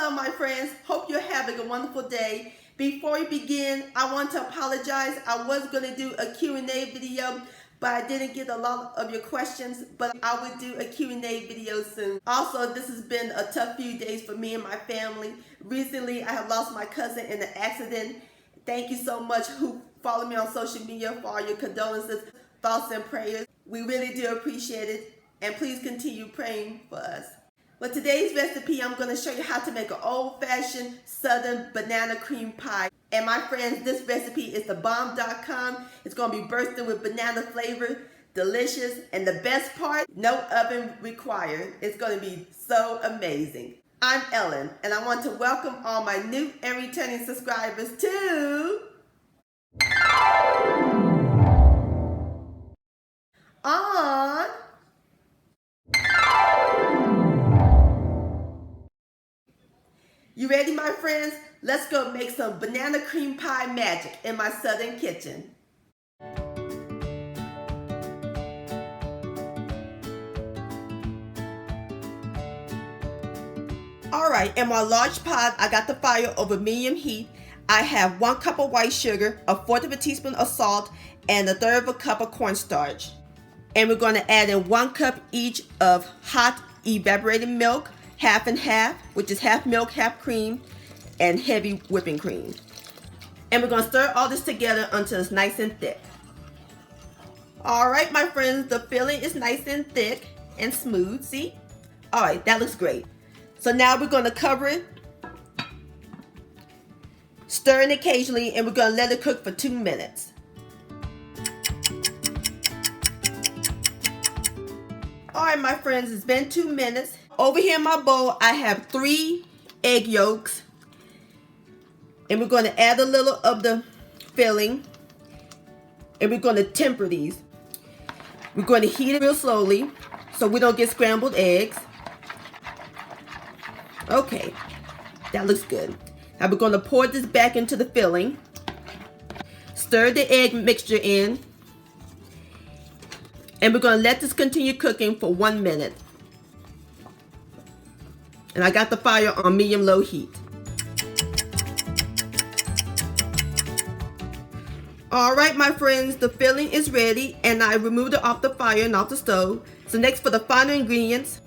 Hello my friends, hope you're having a wonderful day. Before we begin, I want to apologize. I was going to do a Q&A video, but I didn't get a lot of your questions, but I would do a Q&A video soon. Also, this has been a tough few days for me and my family. Recently, I have lost my cousin in an accident. Thank you so much who follow me on social media for all your condolences, thoughts, and prayers. We really do appreciate it, and please continue praying for us. With today's recipe, I'm going to show you how to make an old-fashioned southern banana cream pie. And my friends, this recipe is thebomb.com. It's going to be bursting with banana flavor, delicious, and the best part, no oven required. It's going to be so amazing. I'm Ellen, and I want to welcome all my new and returning subscribers to on You ready, my friends? Let's go make some banana cream pie magic in my southern kitchen. Alright, in my large pot, I got the fire over medium heat. I have 1 cup of white sugar, 1/4 teaspoon of salt, and 1/3 cup of cornstarch. And we're going to add in 1 cup each of hot evaporated milk, half and half, which is half milk, half cream, and heavy whipping cream. And we're going to stir all this together until it's nice and thick. Alright, my friends, the filling is nice and thick and smooth, see? Alright, that looks great. So now we're going to cover it, stirring occasionally, and we're going to let it cook for 2 minutes. Alright, my friends, it's been 2 minutes. Over here in my bowl, I have 3 egg yolks. And we're going to add a little of the filling. And we're going to temper these. We're going to heat it real slowly so we don't get scrambled eggs. Okay, that looks good. Now we're going to pour this back into the filling. Stir the egg mixture in. And we're going to let this continue cooking for 1 minute. And I got the fire on medium-low heat. Alright, my friends, the filling is ready and I removed it off the fire and off the stove. So next, for the final ingredients,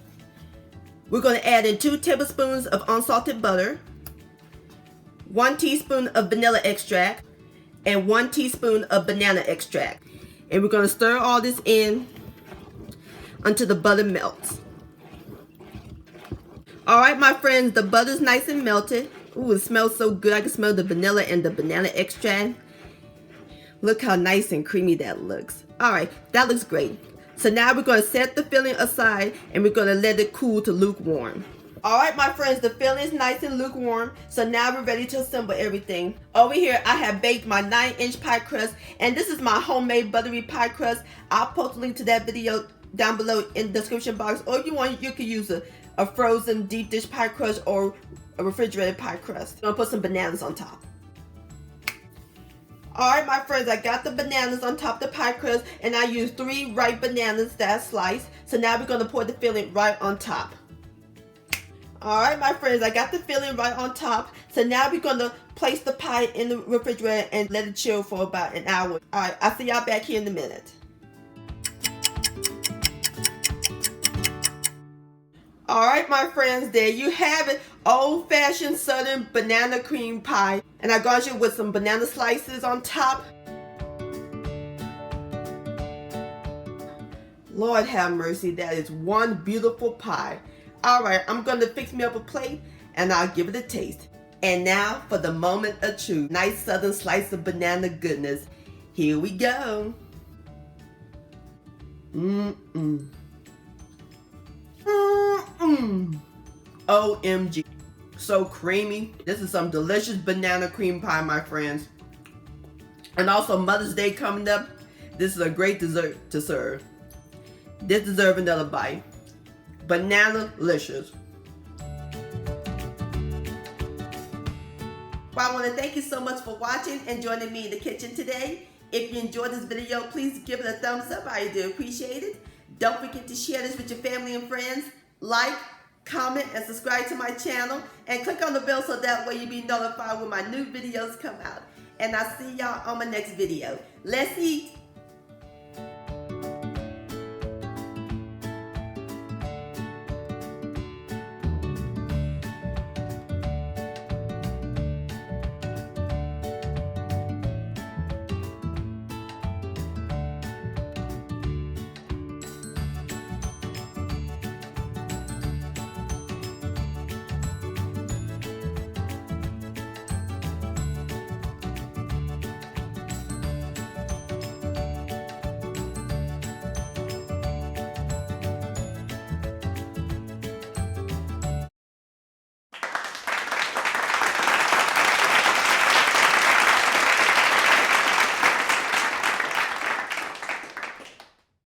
we're going to add in 2 tablespoons of unsalted butter, 1 teaspoon of vanilla extract, and 1 teaspoon of banana extract. And we're going to stir all this in until the butter melts. Alright, my friends, the butter's nice and melted. Ooh, it smells so good. I can smell the vanilla and the banana extract. Look how nice and creamy that looks. Alright, that looks great. So now we're going to set the filling aside and we're going to let it cool to lukewarm. Alright, my friends, the filling is nice and lukewarm. So now we're ready to assemble everything. Over here, I have baked my 9-inch pie crust. And this is my homemade buttery pie crust. I'll post a link to that video down below in the description box. Or if you want, you could use a frozen deep dish pie crust or a refrigerated pie crust. I'm going to put some bananas on top. Alright, my friends, I got the bananas on top of the pie crust and I used 3 ripe bananas that I sliced. So now we're going to pour the filling right on top. Alright, my friends, I got the filling right on top. So now we're going to place the pie in the refrigerator and let it chill for about an hour. Alright, I'll see y'all back here in a minute. Alright, my friends, there you have it. Old-fashioned southern banana cream pie. And I garnish it with some banana slices on top. Lord have mercy, that is one beautiful pie. Alright, I'm going to fix me up a plate and I'll give it a taste. And now for the moment of truth. Nice southern slice of banana goodness. Here we go. OMG. So creamy. This is some delicious banana cream pie, my friends. And also Mother's Day coming up. This is a great dessert to serve. This deserves another bite. Banana-licious. Well, I want to thank you so much for watching and joining me in the kitchen today. If you enjoyed this video, please give it a thumbs up. I do appreciate it. Don't forget to share this with your family and friends. Like, comment, and subscribe to my channel. And click on the bell so that way you'll be notified when my new videos come out. And I'll see y'all on my next video. Let's eat.